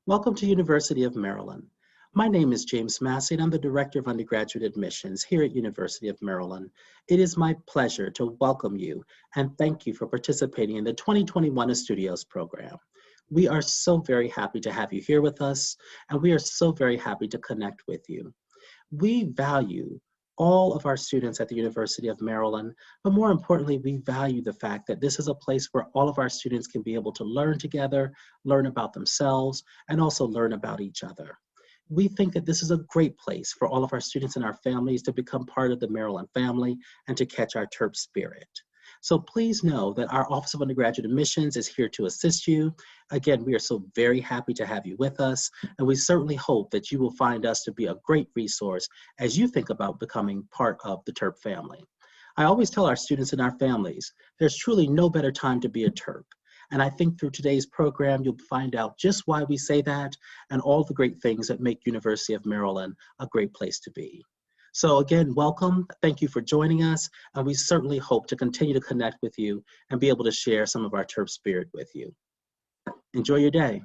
Welcome to University of Maryland. My name is James Massey, and I'm the Director of Undergraduate Admissions here at University of Maryland. It is my pleasure to welcome you and thank you for participating in the 2021 Estudios program. We are so very happy to have you here with us, and we are so very happy to connect with you. We value all of our students at the University of Maryland, but more importantly, we value the fact that this is a place where all of our students can be able to learn together, learn about themselves, and also learn about each other. We think that this is a great place for all of our students and our families to become part of the Maryland family and to catch our TERP spirit. So please know that our Office of Undergraduate Admissions is here to assist you. Again, we are so very happy to have you with us, and we certainly hope that you will find us to be a great resource as you think about becoming part of the TERP family. I always tell our students and our families, there's truly no better time to be a TERP. And I think through today's program, you'll find out just why we say that and all the great things that make University of Maryland a great place to be. So again, welcome. Thank you for joining us. And we certainly hope to continue to connect with you and be able to share some of our TERP spirit with you. Enjoy your day.